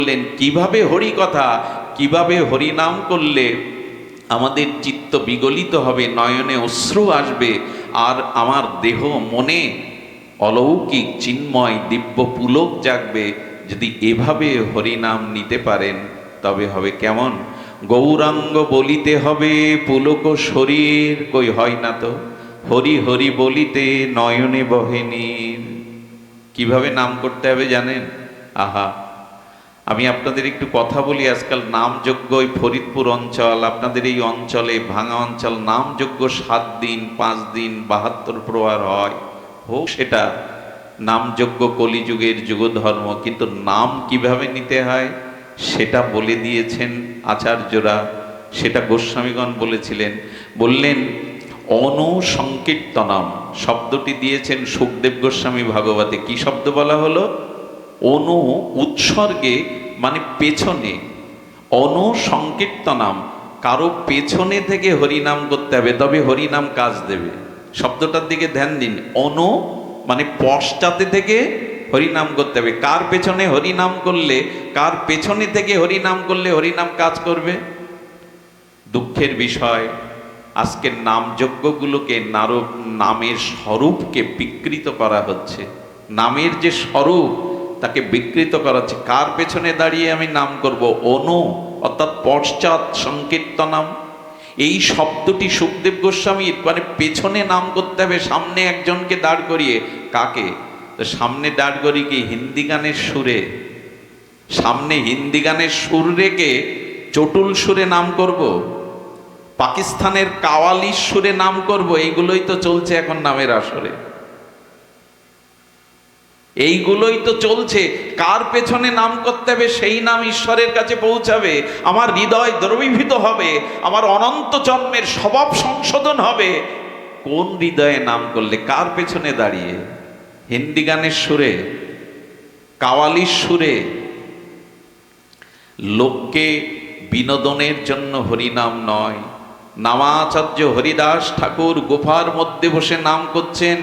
বললেন কিভাবে হরি কথা, কিভাবে হরি নাম করলে আমাদের চিত্ত বিগলিত হবে, নয়নে অশ্রু আসবে, আর আমার দেহ মনে অলৌকিক চিন্ময় দিব্য পুলক জাগবে। যদি এভাবে হরিনাম নিতে পারেন তবে হবে কেমন? গৌরাঙ্গ বলিতে হবে পুলক শরীর, কই হয় না তো? হরি হরি বলিতে নয়নে বহে নীর। কিভাবে নাম করতে হবে জানেন? আহা, আমি আপনাদের একটু কথা বলি। আজকাল নামযজ্ঞ ওই ফরিদপুর অঞ্চল, আপনাদের এই অঞ্চলে ভাঙা অঞ্চল, নামযজ্ঞ 7 দিন 5 দিন 72 প্রহার হয়। হোক সেটা নামযজ্ঞ, কলিযুগের যুগধর্ম, কিন্তু নাম কিভাবে নিতে হয় সেটা বলে দিয়েছেন আচার্যরা। সেটা গোস্বামীগণ বলেছিলেন। বললেন অনুসংকীর্তনম শব্দটি দিয়েছেন সুখদেব গোস্বামী ভাগবতে। কি শব্দ বলা হলো? অনু উৎসর্গে, মানে পেছনে। অনুসংকীর্তনম, কারো পেছনে থেকে হরিনাম করতে হবে, তবে হরিনাম কাজ দেবে। শব্দটার দিকে ধ্যান দিন। অনু মানে পশ্চাতে থেকে হরিনাম করতে হবে। কার পেছনে হরিনাম করলে, কার পেছনে থেকে হরিনাম করলে হরিনাম কাজ করবে? দুঃখের বিষয়, আজকের নামযজ্ঞগুলোকে নামের স্বরূপকে বিকৃত করা হচ্ছে। নামের যে স্বরূপ তাকে বিকৃত করা হচ্ছে। কার পেছনে দাঁড়িয়ে আমি নাম করব? অনু অর্থাৎ পশ্চাৎ সংকীর্তনাম। এই শব্দটি সুখদেব গোস্বামীর, মানে পেছনে নাম করতে হবে, সামনে একজনকে দাঁড় করিয়ে। কাকে? তো সামনে দাঁড় করিয়ে কি হিন্দি গানের সুরে, সামনে হিন্দি গানের সুর রেখে চটুল সুরে নাম করব? পাকিস্তানের কাওয়ালি সুরে নাম করব? এইগুলোই তো চলছে এখন নামের আসরে, এইগুলোই তো চলছে। কার পেছনে নাম করতে হবে সেই নাম ঈশ্বরের কাছে পৌঁছাবে, আমার হৃদয় দ্রবীভূত হবে, আমার অনন্ত জন্মের স্বভাব সংশোধন হবে। কোন হৃদয়ে নাম করলে? কার পেছনে দাঁড়িয়ে? হিন্দি গানের সুরে, কাওয়ালির সুরে? লোককে বিনোদনের জন্য হরিনাম নয়। নামাচার্য হরিদাস ঠাকুর গুফার মধ্যে বসে নাম করছেন,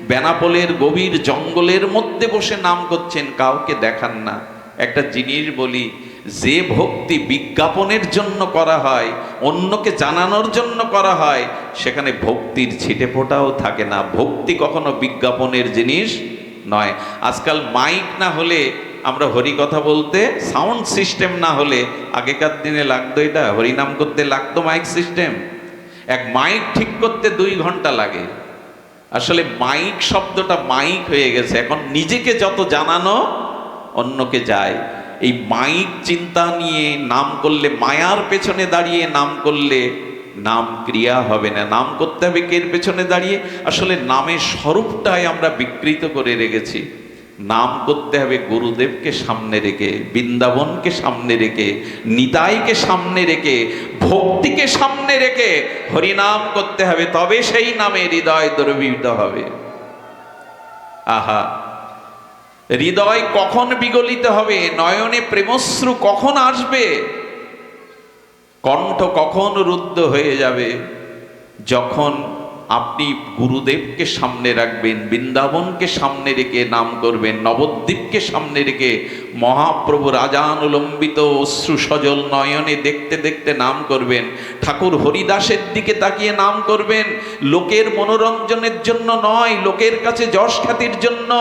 বেনাপোলের গভীর জঙ্গলের মধ্যে বসে নাম করছেন, কাউকে দেখান না। একটা জিনিস বলি, যে ভক্তি বিজ্ঞাপনের জন্য করা হয়, অন্যকে জানানোর জন্য করা হয়, সেখানে ভক্তির ছিটে ফোঁটাও থাকে না। ভক্তি কখনো বিজ্ঞাপনের জিনিস নয়। আজকাল মাইক না হলে, আমরা হরি কথা বলতে সাউন্ড সিস্টেম না হলে, আগেকার দিনে লাগতো, এটা হরিনাম করতে লাগতো মাইক সিস্টেম। এক মাইক ঠিক করতে 2 ঘন্টা লাগে। আসলে মাইক শব্দটা মাইক হয়ে গেছে, এখন নিজেকে যত জানানো অন্যকে যায়। এই মাইক চিন্তা নিয়ে নাম করলে, মায়ার পেছনে দাঁড়িয়ে নাম করলে নাম ক্রিয়া হবে না। নাম করতে হবে কের পেছনে দাঁড়িয়ে? আসলে নামের স্বরূপটাই আমরা বিকৃত করে রেখেছি। নাম করতে হবে গুরুদেবকে সামনে রেখে, বৃন্দাবনকে সামনে রেখে, নিতাইকে সামনে রেখে, ভক্তিকে সামনে রেখে হরিনাম করতে হবে, তবে সেই নামে হৃদয় দ্রবীভূত হবে। আহা, হৃদয় কখন বিগলিত হবে, নয়নে প্রেমশ্রু কখন আসবে, কণ্ঠ কখন রুদ্ধ হয়ে যাবে? যখন আপনি গুরুদেবকে সামনে রাখবেন, বৃন্দাবনকে সামনে রেখে নাম করবেন, নবদ্বীপকে সামনে রেখে মহাপ্রভু রাজানুলম্বিত অশ্রু সজল নয়নে দেখতে দেখতে নাম করবেন, ঠাকুর হরিদাসের দিকে তাকিয়ে নাম করবেন। লোকের মনোরঞ্জনের জন্য নয়, লোকের কাছে যশ খ্যাতির জন্য,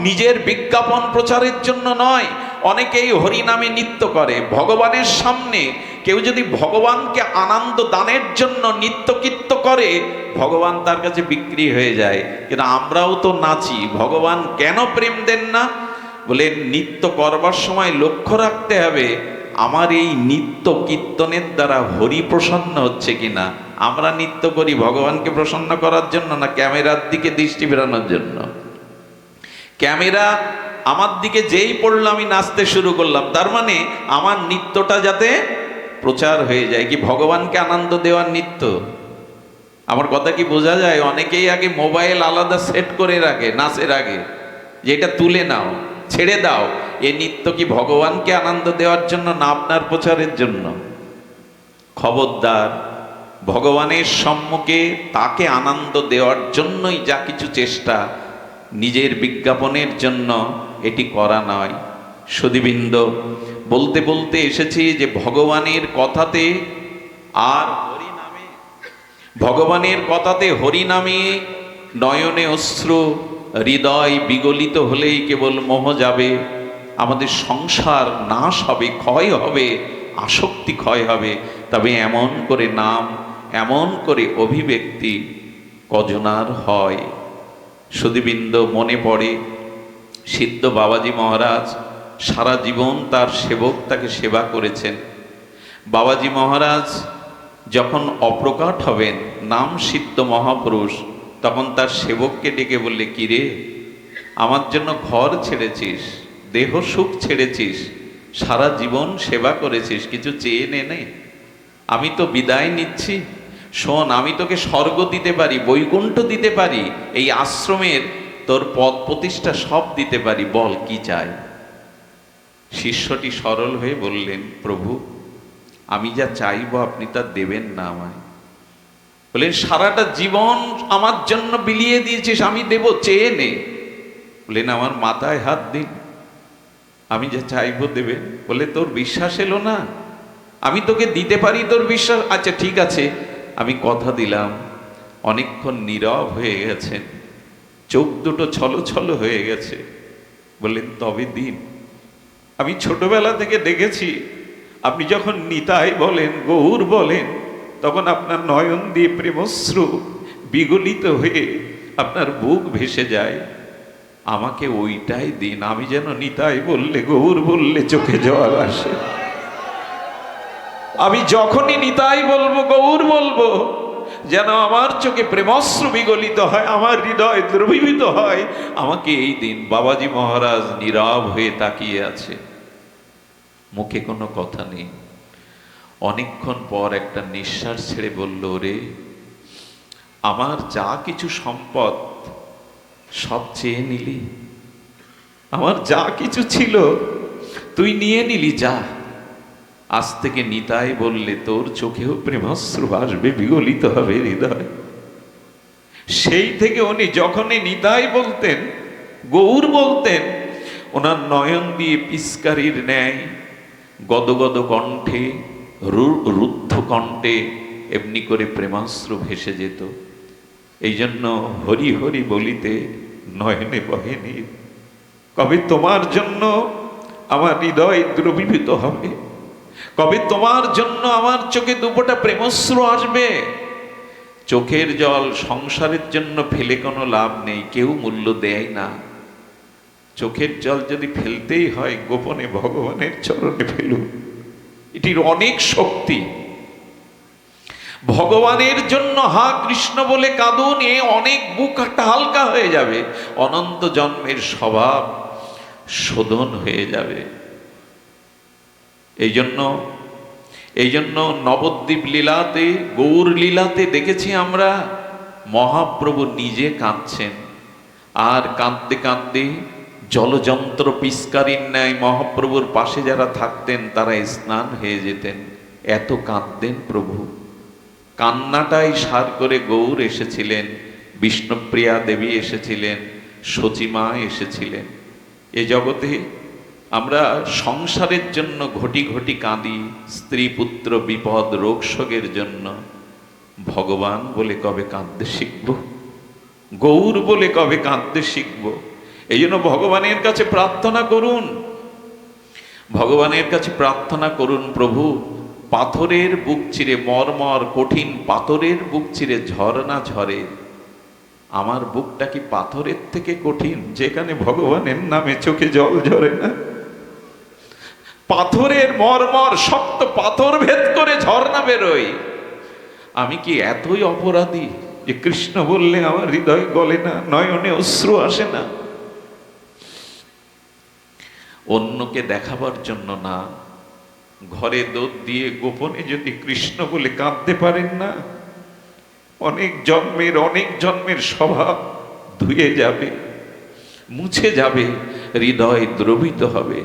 নিজের বিজ্ঞাপন প্রচারের জন্য নয়। অনেকেই হরিনামে নৃত্য করে ভগবানের সামনে। কেউ যদি ভগবানকে আনন্দ দানের জন্য নিত্যকীর্ত করে, ভগবান তার কাছে বিক্রি হয়ে যায়। কিন্তু আমরাও তো নাচি, ভগবান কেন প্রেম দেন না? বলে নৃত্য করবার সময় লক্ষ্য রাখতে হবে, আমার এই নিত্য কীর্তনের দ্বারা হরি প্রসন্ন হচ্ছে কিনা। আমরা নৃত্য করি ভগবানকে প্রসন্ন করার জন্য, না ক্যামেরার দিকে দৃষ্টি ফেরানোর জন্য? ক্যামেরা আমার দিকে যেই পড়লো আমি নাচতে শুরু করলাম, তার মানে আমার নৃত্যটা যাতে প্রচার হয়ে যায়। কি ভগবানকে আনন্দ দেওয়ার নৃত্য? আমার কথা কি বোঝা যায়? অনেকেই আগে মোবাইল আলাদা সেট করে রাখে নাচের আগে, যে এটা তুলে নাও, ছেড়ে দাও। এ নৃত্য কি ভগবানকে আনন্দ দেওয়ার জন্য, না আপনার প্রচারের জন্য? খবরদার, ভগবানের সম্মুখে তাকে আনন্দ দেওয়ার জন্যই যা কিছু চেষ্টা, নিজের বিজ্ঞাপনের জন্য এটি করা নয়। সুধীবৃন্দ, বলতে বলতে এসেছি যে ভগবানের কথাতে আর হরি নামে, ভগবানের কথাতে হরি নামে নয়নে অশ্রু, হৃদয় বিগলিত হলেই কেবল মোহ যাবে, আমাদের সংসার নাশ হবে, ক্ষয় হবে, আসক্তি ক্ষয় হবে। তবে এমন করে নাম, এমন করে অভিব্যক্তি কজনার হয়। সুধীবৃন্দ, মনে পড়ে সিদ্ধ বাবাজি মহারাজ সারা জীবন তার সেবক তাকে সেবা করেছেন। বাবাজি মহারাজ যখন অপ্রকাট হবেন, নাম সিদ্ধ মহাপুরুষ, তখন তার সেবককে ডেকে বললে, কিরে, আমার জন্য ঘর ছেড়েছিস, দেহ সুখ ছেড়েছিস, সারা জীবন সেবা করেছিস, কিছু চেয়ে নে, আমি তো বিদায় নিচ্ছি। শোন, আমি তোকে স্বর্গ দিতে পারি, বৈকুণ্ঠ দিতে পারি, এই আশ্রমের তোর পদ প্রতিষ্ঠা সব দিতে পারি, বল কি চাই। শিষ্যটি সরল হয়ে বললেন, প্রভু, আমি যা চাইব আপনি তা দেবেন না আমায়। বললেন, সারাটা জীবন আমার জন্য বিলিয়ে দিয়েছিস, আমি দেব, চেয়ে নে। বললেন, আমার মাথায় হাত দিন, আমি যা চাইবো দেবেন। বলে, তোর বিশ্বাস এলো না? আমি তোকে দিতে পারি, তোর বিশ্বাস? আচ্ছা ঠিক আছে, আমি কথা দিলাম। অনেকক্ষণ নীরব হয়ে গেছেন, চোখ দুটো ছলছল হয়ে গেছে। বললেন, তবে দিন। আমি ছোটবেলা থেকে দেখেছি, আপনি যখন নিতাই বলেন, গৌর বলেন, তখন আপনার নয়ন দিয়ে প্রেমশ্রু বিগলিত হয়ে আপনার বুক ভেসে যায়। আমাকে ওইটাই দিন, আমি যেন নিতাই বললে, গৌর বললে চোখে জল আসে। আমি যখনই নিতাই বলবো, গৌর বলবো, যেন আমার চোখে প্রেমশ্রু বিগলিত হয়, আমার হৃদয় দ্রবীভূত হয়। আমাকে এই দিন। বাবাজি মহারাজ নীরব হয়ে তাকিয়ে আছে, মুখে কোনো কথা নেই। অনেকক্ষণ পর একটা নিঃশ্বাস ছেড়ে বলল, রে, আমার যা কিছু সম্পদ সব চেয়ে নিলি, আমার যা কিছু ছিল তুই নিয়ে নিলি, যা। আজ থেকে নিতাই বললে তোর চোখেও প্রেমাশ্রু আসবে, বিগলিত হবে হৃদয়। সেই থেকে উনি যখনই নিতাই বলতেন, গৌর বলতেন, ওনার নয়ন দিয়ে পিস্কারির ন্যায় গদগদ কণ্ঠে, রুদ্ধ কণ্ঠে এমনি করে প্রেমাশ্রু ভেসে যেত। এই জন্য হরি হরি বলিতে নয়নে বহে নীর। কবে তোমার জন্য আমার হৃদয় দ্রবীভূত হবে, কবে তোমার জন্য আমার চোখে দুপোটা প্রেমশ্রু আসবে। চোখের জল সংসারের জন্য ফেলে কোনো লাভ নেই, কেউ মূল্য দেয় না। চোখের জল যদি ফেলতেই হয়, গোপনে ভগবানের চরণে ফেলুন, এটির অনেক শক্তি। ভগবানের জন্য হা কৃষ্ণ বলে কাঁদুন, এ অনেক বুকটা হালকা হয়ে যাবে, অনন্ত জন্মের স্বভাব শোধন হয়ে যাবে। এই জন্য নবদ্বীপ লীলাতে, গৌর লীলাতে দেখেছি আমরা, মহাপ্রভু নিজে কাঁদছেন, আর কাঁদতে কাঁদতে জলযন্ত্র পিস্কারির ন্যায় মহাপ্রভুর পাশে যারা থাকতেন তারা স্নান হয়ে যেতেন, এত কাঁদতেন প্রভু। কান্নাটাই সার করে গৌর এসেছিলেন, বিষ্ণুপ্রিয়া দেবী এসেছিলেন, সচিমা এসেছিলেন। এ জগতে আমরা সংসারের জন্য ঘটি ঘটি কাঁদি, স্ত্রী পুত্র বিপদ রোগ শোকের জন্য। ভগবান বলে কবে কাঁদতে শিখব? গৌর বলে কবে কাঁদতে শিখব? এই জন্য ভগবানের কাছে প্রার্থনা করুন, ভগবানের কাছে প্রার্থনা করুন, প্রভু, পাথরের বুক চিরে, মর্মর কঠিন পাথরের বুক চিরে ঝর্ণা ঝরে, আমার বুকটা কি পাথরের থেকে কঠিন যেখানে ভগবানের নামে চোখে জল ঝরে না? পাথরের মর্মর শক্ত পাথর ভেদ করে ঝর্ণা বেরোয়। আমি কি এতই অপরাধী যে কৃষ্ণ বললে আমার হৃদয় গলে না, নয়নে অশ্রু আসে না? অন্যকে দেখাবার জন্য না, ঘরে দোদ দিয়ে গোপনে যদি কৃষ্ণ বলে কাঁদতে পারেন না, অনেক জন্মের স্বভাব ধুয়ে যাবে, মুছে যাবে, হৃদয় দ্রবিত হবে।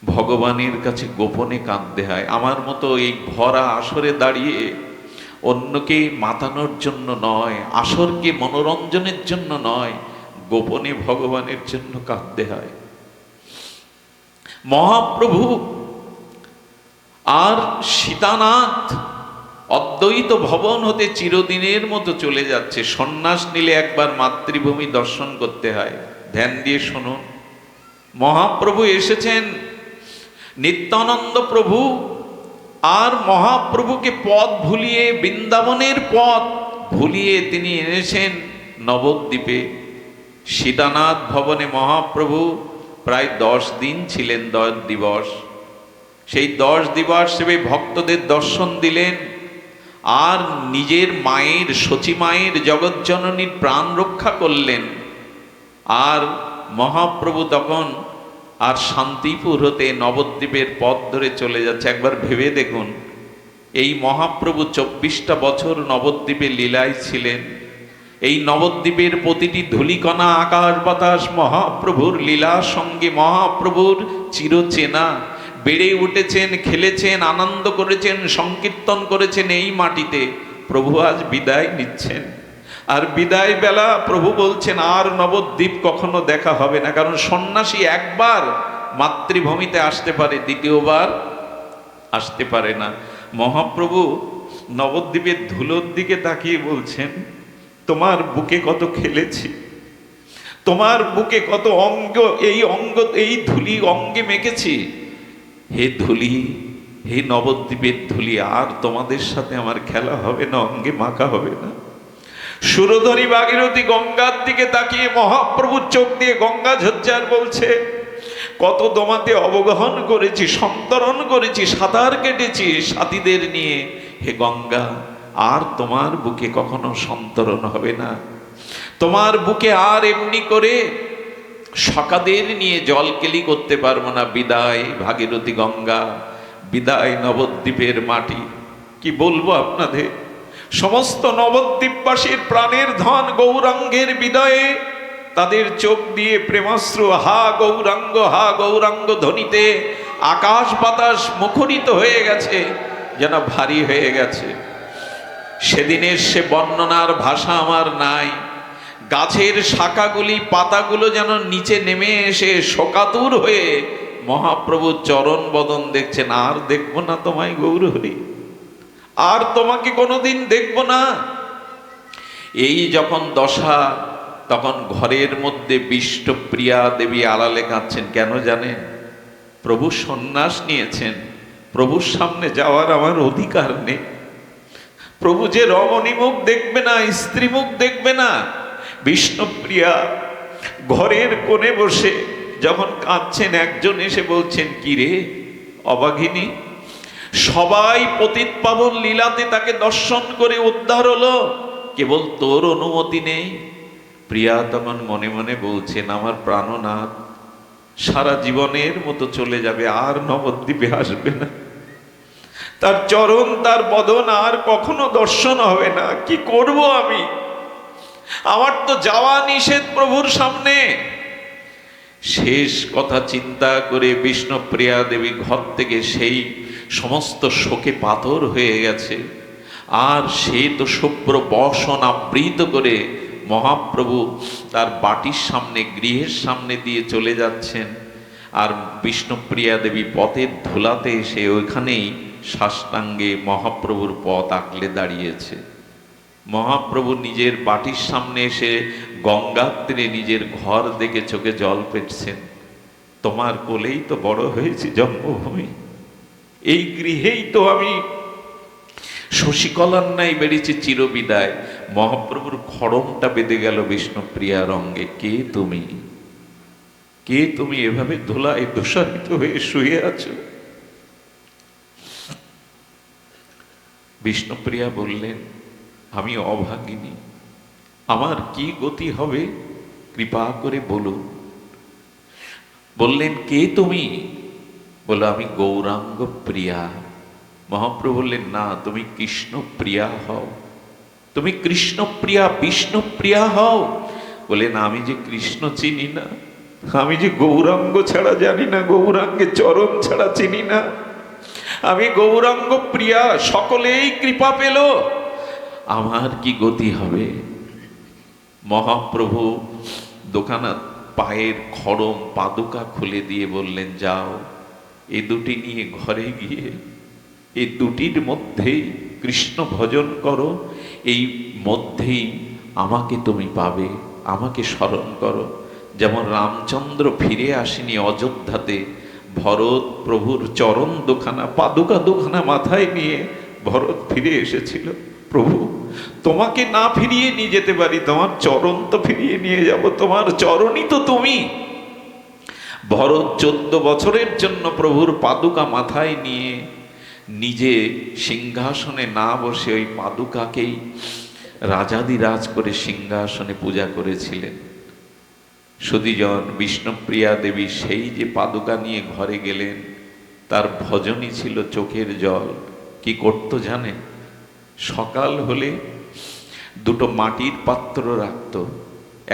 ভগবানের কাছে গোপনে কাঁদতে হয়। আমার মতো এই ভরা আসরে দাঁড়িয়ে অন্যকে মাতানোর জন্য নয়, আসরকে মনোরঞ্জনের জন্য নয়, গোপনে ভগবানের জন্য কাঁদতে হয়। মহাপ্রভু আর সীতানাথ অদ্বৈত ভবন হতে চিরদিনের মতো চলে যাচ্ছে। সন্ন্যাস নিলে একবার মাতৃভূমি দর্শন করতে হয়। ধ্যান দিয়ে শুনুন, মহাপ্রভু এসেছেন, নিত্যানন্দ প্রভু আর মহাপ্রভুকে পথ ভুলিয়ে, বৃন্দাবনের পথ ভুলিয়ে তিনি এনেছেন নবদ্বীপে। সীতানাথ ভবনে মহাপ্রভু প্রায় 10 দিন ছিলেন, 10 দিবস। সেই 10 দিবস সেবে ভক্তদের দর্শন দিলেন আর নিজের মায়ের, সচী মায়ের, জগজ্জননীর প্রাণ রক্ষা করলেন। আর মহাপ্রভু তখন আর শান্তিপুর হতে নবদ্বীপের পথ ধরে চলে যাচ্ছে। একবার ভেবে দেখুন, এই মহাপ্রভু 24টা বছর নবদ্বীপে লীলায় ছিলেন। এই নবদ্বীপের প্রতিটি ধূলিকণা, আকাশ বাতাস মহাপ্রভুর লীলার সঙ্গে মহাপ্রভুর চিরচেনা। বেড়ে উঠেছেন, খেলেছেন, আনন্দ করেছেন, সংকীর্তন করেছেন এই মাটিতে। প্রভু আজ বিদায় নিচ্ছেন, আর বিদায় বেলা প্রভু বলছেন আর নবদ্বীপ কখনো দেখা হবে না। কারণ সন্ন্যাসী একবার মাতৃভূমিতে আসতে পারে, দ্বিতীয়বার আসতে পারে না। মহাপ্রভু নবদ্বীপের ধুলোর দিকে তাকিয়ে বলছেন, তোমার বুকে কত খেলেছি, তোমার বুকে কত অঙ্গ, এই ধুলি অঙ্গে মেখেছি। হে ধুলি, হে নবদ্বীপের ধুলি, আর তোমাদের সাথে আমার খেলা হবে না, অঙ্গে মাখা হবে না। সুরধরী ভাগীরথী গঙ্গার দিকে তাকিয়ে মহাপ্রভুর চোখ দিয়ে গঙ্গা ঝরঝর বলছে, কত তোমাতে অবগাহন করেছি, সন্তরণ করেছি, সাঁতার কেটেছি সাথীদের নিয়ে। হে গঙ্গা, আর তোমার বুকে কখনো সন্তরণ হবে না। তোমার বুকে আর এমনি করে সখাদের নিয়ে জলকেলি করতে পারবো না। বিদায় ভাগীরথী গঙ্গা, বিদায় নবদ্বীপের মাটি। কি বলবো আপনাদের, সমস্ত নবদ্বীপবাসীর প্রাণের ধন গৌরাঙ্গের বিদায়ে তাদের চোখ দিয়ে প্রেমাশ্রু হা গৌরাঙ্গ, হা গৌরাঙ্গ ধ্বনিতে আকাশ বাতাস মুখরিত হয়ে গেছে, যেন ভারী হয়ে গেছে। সেদিনের সে বর্ণনার ভাষা আমার নাই। গাছের শাখাগুলি, পাতাগুলো যেন নিচে নেমে এসে শোকাতুর হয়ে মহাপ্রভুর চরণ বদন দেখছেন। আর দেখবো না তোমায় গৌরহরি, আর তোমাকে কোনোদিন দেখবো না। এই যখন দশা, তখন ঘরের মধ্যে বিষ্ণুপ্রিয়া দেবী আড়ালে কাঁদছেন। কেন জানেন? প্রভু সন্ন্যাস নিয়েছেন, প্রভুর সামনে যাওয়ার আমার অধিকার নেই। প্রভু যে রমণী মুখ দেখবে না, স্ত্রী মুখ দেখবে না। বিষ্ণুপ্রিয়া ঘরের কোণে বসে যখন কাঁদছেন, একজন এসে বলছেন, কি রে অবাগিনী, সবাই পতিত পাবন লীলাতে তাকে দর্শন করে উদ্ধার হলো, কেবল তোর অনুমতি নেই। প্রিয়া তখন মনে মনে বলছেন, আমার প্রাণনাথ সারা জীবনের মতো চলে যাবে, আর নবদ্বীপে আসবে না। তার চরণ, তার বদন আর কখনো দর্শন হবে না। কি করব আমি? আমার তো যাওয়া নিষেধ প্রভুর সামনে। শেষ কথা চিন্তা করে বিষ্ণুপ্রিয়া দেবী ঘর থেকে সেই সমস্ত শোকে পাথর হয়ে গেছে, আর সে তো শুভ্র বসন আবৃত করে মহাপ্রভু তার বাটির সামনে, গৃহের সামনে দিয়ে চলে যাচ্ছেন। আর বিষ্ণুপ্রিয়া দেবী পথের ধুলাতে এসে ওইখানেই সাষ্টাঙ্গে মহাপ্রভুর পথ আঁকলে দাঁড়িয়েছে। মহাপ্রভু নিজের বাটির সামনে এসে গঙ্গার তীরে নিজের ঘর দেখে চোখে জল পেটছেন। তোমার কোলেই তো বড় হয়েছি, জন্মভূমি, এই গৃহেই তো আমি শশীকলার ন্যায় বেড়েছি চিরবিদায়। মহাপ্রভুর খড়মটা বেঁধে গেল বিষ্ণুপ্রিয়ার অঙ্গে। কে তুমি? কে তুমি? এভাবে ধুলায় দূষারিত হয়ে শুয়ে আছো? বিষ্ণুপ্রিয়া বললেন, আমি অভাগিনী, আমার কি গতি হবে কৃপা করে বলুন। বললেন, কে তুমি? বলল, আমি গৌরাঙ্গ প্রিয়া। মহাপ্রভু বললেন, না, তুমি কৃষ্ণ প্রিয়া হও, তুমি কৃষ্ণ প্রিয়া, বিষ্ণু প্রিয়া হও। বললেন, আমি যে কৃষ্ণ চিনি না, আমি যে গৌরাঙ্গ ছাড়া জানি না, গৌরাঙ্গের চরণ ছাড়া চিনি না। আমি গৌরাঙ্গ প্রিয়া, সকলেই কৃপা পেল, আমার কি গতি হবে? মহাপ্রভু দোকানা পায়ের খড়ম পাদুকা খুলে দিয়ে বললেন, যাও এ দুটি নিয়ে ঘরে গিয়ে এই দুটির মধ্যেই কৃষ্ণ ভজন করো, এই মধ্যেই আমাকে তুমি পাবে, আমাকে স্মরণ করো। যেমন রামচন্দ্র ফিরে আসেনি অযোধ্যাতে, ভরত প্রভুর চরণ দুখানা পাদুকা দুখানা মাথায় নিয়ে ভরত ফিরে এসেছিল, প্রভু তোমাকে না ফিরিয়ে নিয়ে যেতে পারি, তোমার চরণ তো ফিরিয়ে নিয়ে যাব, তোমার চরণই তো তুমি। ভরত 14 বছরের জন্য প্রভুর পাদুকা মাথায় নিয়ে নিজে সিংহাসনে না বসে ওই পাদুকাকেই রাজাদিরাজ করে সিংহাসনে পূজা করেছিলেন। সুধীজন বিষ্ণুপ্রিয়া দেবী সেই যে পাদুকা নিয়ে ঘরে গেলেন, তার ভজনই ছিল চোখের জল। কি করতো জানেন? সকাল হলে দুটো মাটির পাত্র রাখত,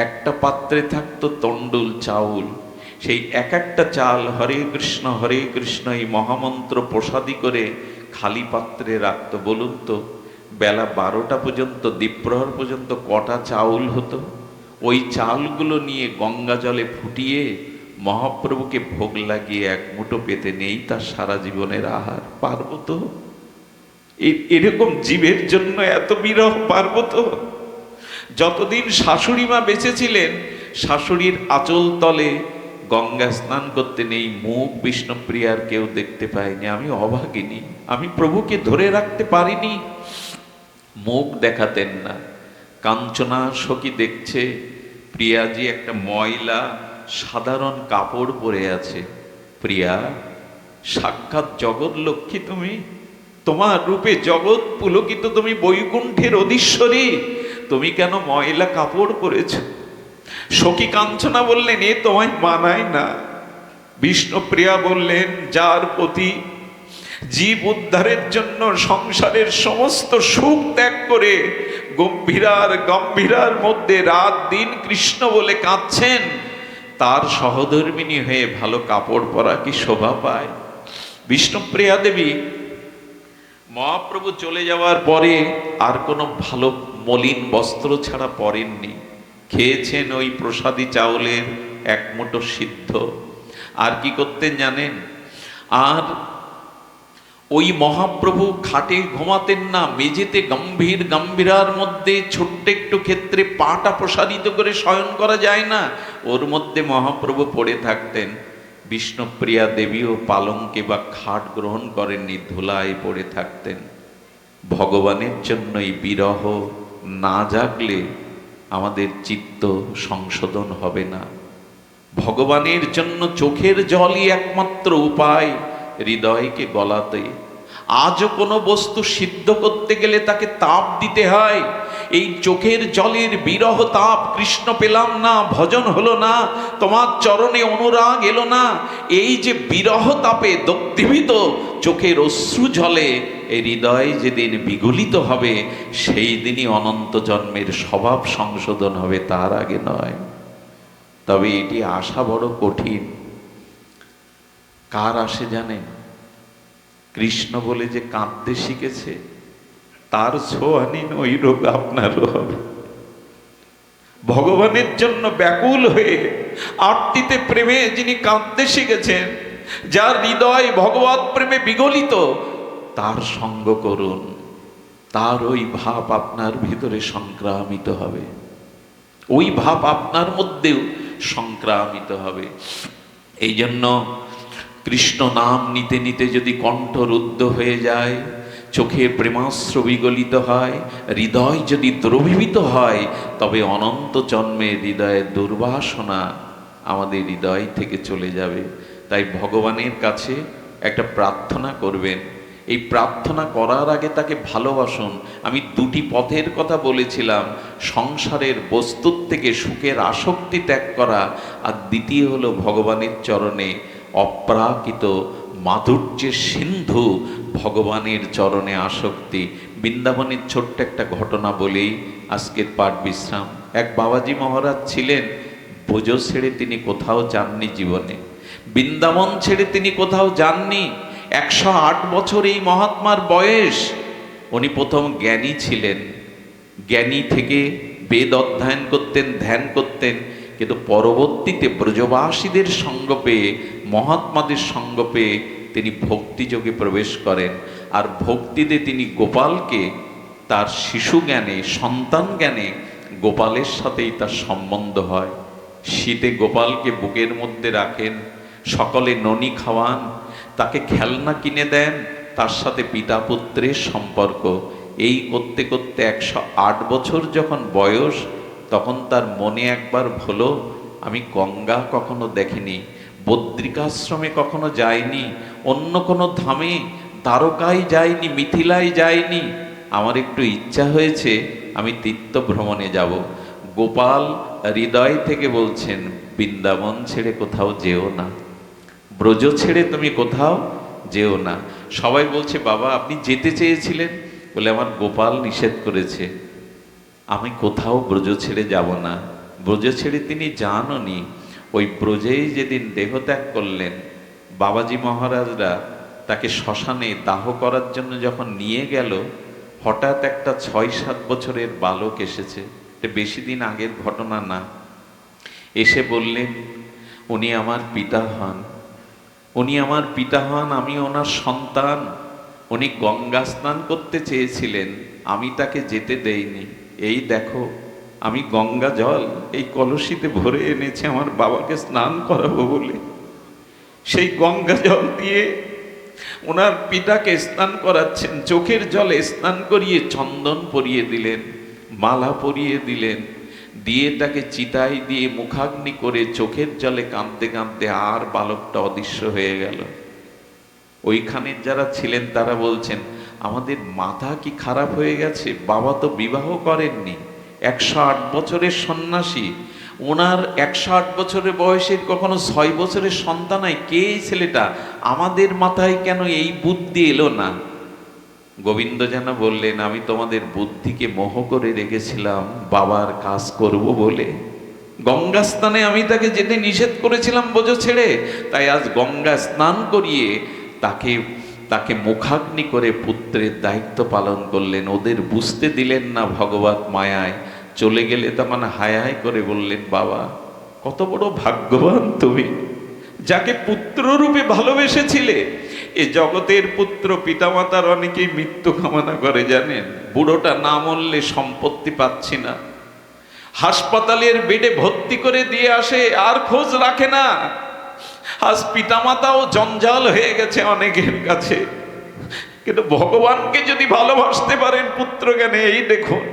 একটা পাত্রে থাকতো তণ্ডুল চাউল, সেই এক একটা চাল হরে কৃষ্ণ এই মহামন্ত্র প্রসাদী করে খালি পাত্রে রাখত। বলুন তো বেলা 12টা পর্যন্ত, দ্বীপ্রহর পর্যন্ত কটা চাউল হতো? ওই চালগুলো নিয়ে গঙ্গা জলে ফুটিয়ে মহাপ্রভুকে ভোগ লাগিয়ে এক মুঠো পেতে নেই তার সারা জীবনের আহার। পারব তো? এরকম জীবের জন্য এত বিরহ পারব তো? যতদিন শাশুড়ি মা বেঁচে ছিলেন, শাশুড়ির আঁচল তলে গঙ্গা স্নান করতে নেই মুখ বিষ্ণুপ্রিয়ার কেউ দেখতে পায়নি। আমি অভাগিনী, আমি প্রভুকে ধরে রাখতে পারিনি, মুখ দেখাতেন না। কাঞ্চনা সখী দেখছে প্রিয়াজি একটা ময়লা সাধারণ কাপড় পরে আছে। প্রিয়া, সাক্ষাৎ জগৎ লক্ষ্মী তুমি, তোমার রূপে জগৎ পুলকিত, তুমি বৈকুণ্ঠের অধীশ্বরী, তুমি কেন ময়লা কাপড় পরেছ? সখী কাঞ্চনা বললেন, এ তোমায় মানায় না। বিষ্ণুপ্রিয়া বললেন, যার প্রতি জীব উদ্ধারের জন্য সংসারের সমস্ত সুখ ত্যাগ করে গম্ভীরার মধ্যে রাত দিন কৃষ্ণ বলে কাঁদছেন, তার সহধর্মিনী হয়ে ভালো কাপড় পরা কি শোভা পায়? বিষ্ণুপ্রিয়া দেবী মহাপ্রভু চলে যাওয়ার পরে আর কোনো ভালো মলিন বস্ত্র ছাড়া পরেননি। খেয়েছেন ওই প্রসাদী চাউলের এক মুঠো সিদ্ধ। আর কি করতেন জানেন? আর ওই মহাপ্রভু খাটে ঘুমাতেন না, মেঝেতে গম্ভীরার মধ্যে ছোট্ট একটু ক্ষেত্রে পাটা প্রসারিত করে শয়ন করা যায় না, ওর মধ্যে মহাপ্রভু পড়ে থাকতেন। বিষ্ণুপ্রিয়া দেবীও পালঙ্কে বা খাট গ্রহণ করেননি, ধুলায় পড়ে থাকতেন। ভগবানের জন্য এই বিরহ না জাগলে আমাদের চিত্ত সংশোধন হবে না। ভগবানের জন্য চোখের জলই একমাত্র উপায় হৃদয়কে গলাতে। আজও কোনো বস্তু সিদ্ধ করতে গেলে তাকে তাপ দিতে হয়। এই চোখের জলের বিরহ তাপ, কৃষ্ণ পেলাম না, ভজন হলো না, তোমার চরণে অনুরাগ এলো না, এই যে বিরহ তাপে দগ্ধীভূত চোখের অশ্রু জলে এই হৃদয় যেদিন বিগলিত হবে, সেই দিনই অনন্ত জন্মের স্বভাব সংশোধন হবে, তার আগে নয়। তবে এটি আশা বড় কঠিন। কার আসে জানেন? কৃষ্ণ বলে যে কাঁদতে শিখেছে, তার ছোঁয়ানিন ওই রোগ আপনারও হবে। ভগবানের জন্য ব্যাকুল হয়ে আরতিতে প্রেমে যিনি কাঁদতে শিখেছেন, যার হৃদয় ভগবত প্রেমে বিগলিত, তার সঙ্গ করুন, তার ওই ভাব আপনার ভিতরে সংক্রামিত হবে, ওই ভাব আপনার মধ্যেও সংক্রামিত হবে। এই জন্য কৃষ্ণ নাম নিতে নিতে যদি কণ্ঠ রুদ্ধ হয়ে যায়, চোখে প্রেমাশ্রু বিগলিত হয়, হৃদয় যদি দ্রবীভূত হয়, তবে অনন্ত জন্মে হৃদয়ের দুর্বাসনা আমাদের হৃদয় থেকে চলে যাবে। তাই ভগবানের কাছে একটা প্রার্থনা করবেন। এই প্রার্থনা করার আগে তাকে ভালোবাসুন। আমি দুটি পথের কথা বলেছিলাম, সংসারের বস্তুর থেকে সুখের আসক্তি ত্যাগ করা, আর দ্বিতীয় হলো ভগবানের চরণে অপ্রাকৃত মাধুর্যের সিন্ধু ভগবানের চরণে আসক্তি। বৃন্দাবনের ছোট্ট একটা ঘটনা বলেই আজকের পাঠ বিশ্রাম। এক বাবাজি মহারাজ ছিলেন, ভোজ ছেড়ে তিনি কোথাও যাননি জীবনে, বৃন্দাবন ছেড়ে তিনি কোথাও যাননি। 108 বছর এই মহাত্মার বয়স। উনি প্রথম জ্ঞানী ছিলেন, জ্ঞানী থেকে বেদ অধ্যয়ন করতেন, ধ্যান করতেন, কিন্তু পরবর্তীতে ব্রজবাসীদের সঙ্গ পেয়ে, মহাত্মাদের সঙ্গ পেয়ে তিনি ভক্তিযোগে প্রবেশ করেন। আর ভক্তিতে তিনি গোপালকে তার শিশু জ্ঞানে, সন্তান জ্ঞানে গোপালের সাথেই তার সম্বন্ধ হয়। শীতে গোপালকে বুকের মধ্যে রাখেন, সকলে ননি খাওয়ান, তাকে খেলনা কিনে দেন, তার সাথে পিতা পুত্রের সম্পর্ক। এই করতে করতে 108 বছর যখন বয়স, তখন তার মনে একবার হলো, আমি গঙ্গা কখনো দেখিনি, বদ্রিকাশ্রমে কখনো যাইনি, অন্য কোনো ধামে, দ্বারকায় যাইনি, মিথিলায় যাইনি, আমার একটু ইচ্ছা হয়েছে আমি তীর্থ ভ্রমণে যাব। গোপাল হৃদয় থেকে বলছেন, বৃন্দাবন ছেড়ে কোথাও যেও না, ব্রজ ছেড়ে তুমি কোথাও যেও না। সবাই বলছে, বাবা আপনি যেতে চেয়েছিলেন? বলে, আমার গোপাল নিষেধ করেছে, আমি কোথাও ব্রজ ছেড়ে যাব না। ব্রজ ছেড়ে তিনি যাননি। ওই ব্রজেই যেদিন দেহত্যাগ করলেন, বাবাজি মহারাজরা তাকে শ্মশানে দাহ করার জন্য যখন নিয়ে গেল, হঠাৎ একটা 6-7 বছরের বালক এসেছে, এটা বেশি দিন আগের ঘটনা না। এসে বললেন, উনি আমার পিতা হন, উনি আমার পিতা হন, আমি ওনার সন্তান। উনি গঙ্গা স্নান করতে চেয়েছিলেন, আমি তাকে যেতে দেইনি। এই দেখো, আমি গঙ্গা জল এই কলসিতে ভরে এনেছি আমার বাবাকে স্নান করাবো বলে। সেই গঙ্গা জল দিয়ে ওনার পিতাকে স্নান করাচ্ছেন, চোখের জলে স্নান করিয়ে চন্দন পরিয়ে দিলেন, মালা পরিয়ে দিলেন, দিয়ে তাকে চিতায় দিয়ে মুখাগ্নি করে চোখের জলে কাঁদতে কাঁদতে আর বালকটা অদৃশ্য হয়ে গেল। ওইখানে যারা ছিলেন তারা বলছেন, আমাদের মাথা কি খারাপ হয়ে গেছে? বাবা তো বিবাহ করেননি, 108 বছরের সন্ন্যাসী, ওনার 108 বছরের বয়সের কখনো 6 বছরের সন্তান নাই, কে এই ছেলেটা? আমাদের মাথায় কেন এই বুদ্ধি এলো না? গোবিন্দ যেন বললেন, আমি তোমাদের বুদ্ধিকে মোহ করে রেখেছিলাম বাবার কাজ করব বলে। গঙ্গা স্নানে আমি তাকে যেতে নিষেধ করেছিলাম ব্রজ ছেড়ে, তাই আজ গঙ্গা স্নান করিয়ে তাকে মুখাগ্নি করে পুত্রের দায়িত্ব পালন করলেন। ওদের বুঝতে দিলেন না ভগবত মায়ায়। চলে গেলে তখন হায় হায় করে বললেন, বাবা কত বড় ভাগ্যবান তুমি, যাকে পুত্ররূপে ভালোবেসেছিলে। এ জগতের পুত্র পিতামাতার অনেকেই মৃত্যু কামনা করে জানেন, বুড়োটা না মরলে সম্পত্তি পাচ্ছি না, হাসপাতালের বেডে ভর্তি করে দিয়ে আসে, আর খোঁজ রাখে না। আজ পিতামাতাও জঞ্জাল হয়ে গেছে অনেকের কাছে। কিন্তু ভগবানকে যদি ভালোবাসতে পারেন পুত্র জ্ঞানে, এই দেখুন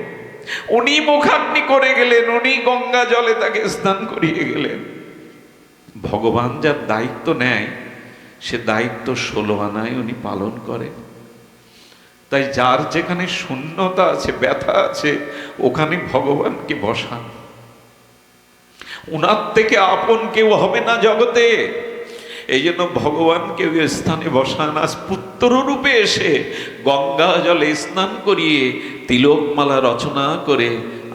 উনি মুখাগ্নি করে গেলেন, উনি গঙ্গা জলে তাকে স্নান করিয়ে গেলেন। ভগবান যার দায়িত্ব নেয়, সে দায়িত্ব 16 আনায় উনি পালন করেন। তাই যার যেখানে শূন্যতা আছে, ব্যথা আছে, ওখানে ভগবানকে বসান। উনার থেকে আপন কেউ হবে না জগতে, এই জন্য ভগবানকে ওই স্থানে বসান। আজ পুত্র রূপে এসে গঙ্গা জলে স্নান করিয়ে তিলকমালা রচনা করে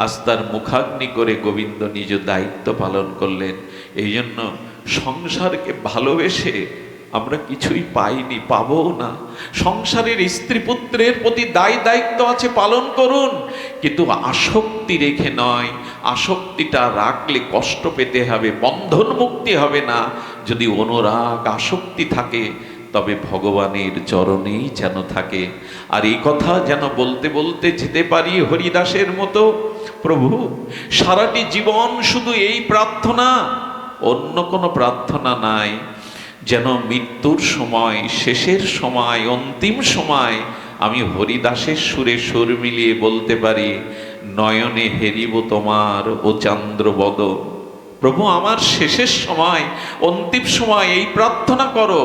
আজ তার মুখাগ্নি করে গোবিন্দ নিজ দায়িত্ব পালন করলেন। এই জন্য সংসারকে ভালোবেসে আমরা কিছুই পাইনি, পাবো না। সংসারের স্ত্রী পুত্রের প্রতি দায়িত্ব আছে, পালন করুন, কিন্তু আসক্তি রেখে নয়। আসক্তিটা রাখলে কষ্ট পেতে হবে, বন্ধন মুক্তি হবে না। যদি অনুরাগ আসক্তি থাকে, তবে ভগবানের চরণেই যেন থাকে। আর এই কথা যেন বলতে বলতে যেতে পারি হরিদাসের মতো, প্রভু সারাটি জীবন শুধু এই প্রার্থনা, অন্য কোনো প্রার্থনা নাই। যেন মৃত্যুর সময়, শেষের সময়, অন্তিম সময় আমি হরিদাসের সুরে সুর মিলিয়ে বলতে পারি, নয়নে হেরিব তোমার ও চন্দ্রবদ। প্রভু আমার শেষের সময়, অন্তিম সময় এই প্রার্থনা করো,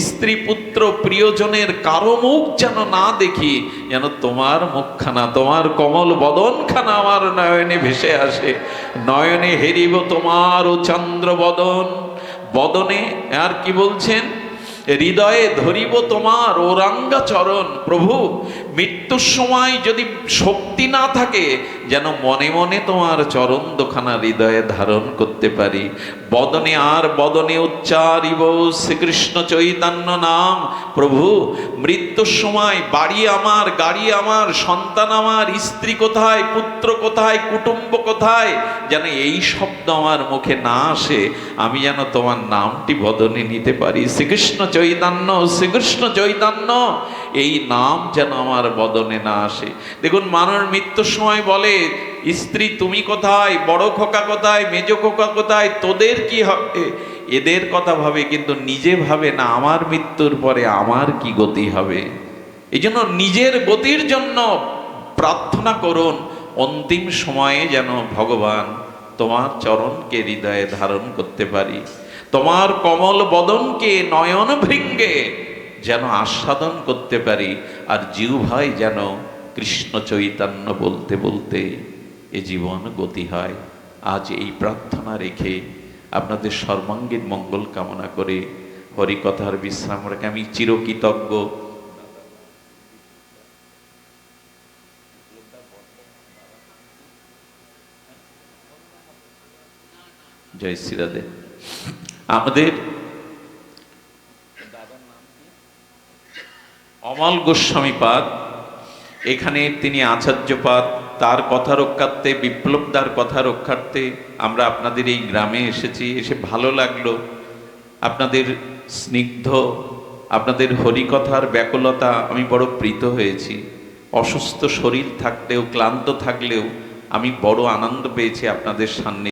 স্ত্রী পুত্র প্রিয়জনের কারো মুখ যেন না দেখি, যেন তোমার মুখখানা, তোমার কমল বদনখানা আমার নয়নে ভেসে আসে। নয়নে হেরিব তোমার ও চন্দ্রবদন, বদনে আর কি বলছেন, হৃদয়ে ধরিব তোমার ওরাঙ্গা চরণ। প্রভু মৃত্যুর সময় যদি শক্তি না থাকে, যেন মনে মনে তোমার চরণ দোখানা হৃদয়ে ধারণ করতে পারি। বদনে আর বদনে উচ্চারিব শ্রীকৃষ্ণ চৈতন্য নাম। প্রভু, মৃত্যুর সময় বাড়ি আমার, গাড়ি আমার, সন্তান আমার, স্ত্রী কোথায়, পুত্র কোথায়, কুটুম্ব কোথায়, যেন এই শব্দ আমার মুখে না আসে, আমি যেন তোমার নামটি বদনে নিতে পারি। শ্রীকৃষ্ণ চৈতন্য, শ্রীকৃষ্ণ চৈতন্য, এই নাম যেন আমার বদনে না আসে। দেখুন, মানুষ মৃত্যুর সময় বলে, স্ত্রী তুমি কোথায়, বড় খোকা কোথায়, মেজ খোকা কোথায়, তোদের কি হবে, এদের কথা ভাবে, কিন্তু নিজে ভাবে না আমার মৃত্যুর পরে আমার কি গতি হবে। এই জন্য নিজের গতির জন্য প্রার্থনা করুন, অন্তিম সময়ে যেন ভগবান তোমার চরণকে হৃদয়ে ধারণ করতে পারি, তোমার কমল বদনকে নয়ন ভৃঙ্গে যেন আস্বাদন করতে পারি, আর জিহ্বায় যেন কৃষ্ণ চৈতন্য বলতে বলতে এ জীবন গতি হয়। আজ এই প্রার্থনা রেখে আপনাদের সর্বাঙ্গীন মঙ্গল কামনা করে হরিকথার বিশ্রাম রেখে আমি চিরকৃতজ্ঞ। জয় শ্রীরাধে। আমাদের অমল গোস্বামী পাদ, এখানে তিনি আচার্যপাদ, তার কথা রক্ষার্থে, বিপ্লবদার কথা রক্ষার্থে আমরা আপনাদের এই গ্রামে এসেছি। এসে ভালো লাগলো, আপনাদের স্নিগ্ধ, আপনাদের হরিকথার ব্যাকুলতা আমি বড় প্রীত হয়েছি। অসুস্থ শরীর থাকলেও, ক্লান্ত থাকলেও আমি বড় আনন্দ পেয়েছি আপনাদের সান্নিধ্যে।